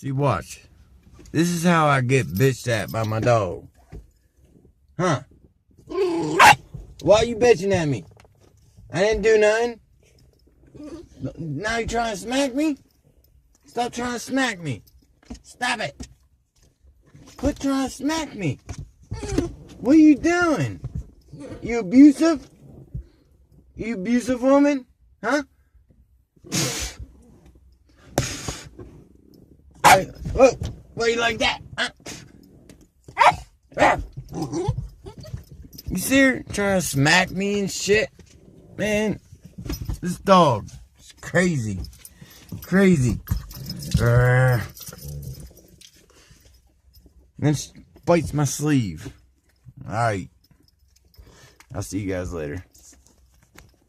See, watch. This is how I get bitched at by my dog. Huh? Why are you bitching at me? I didn't do nothing. Now you trying to smack me? Stop trying to smack me. Stop it. Quit trying to smack me. What are you doing? You abusive? You abusive woman? Huh? Why you like that? Huh? You see her trying to smack me and shit? Man, this dog is crazy. Crazy. Then she bites my sleeve. Alright. I'll see you guys later.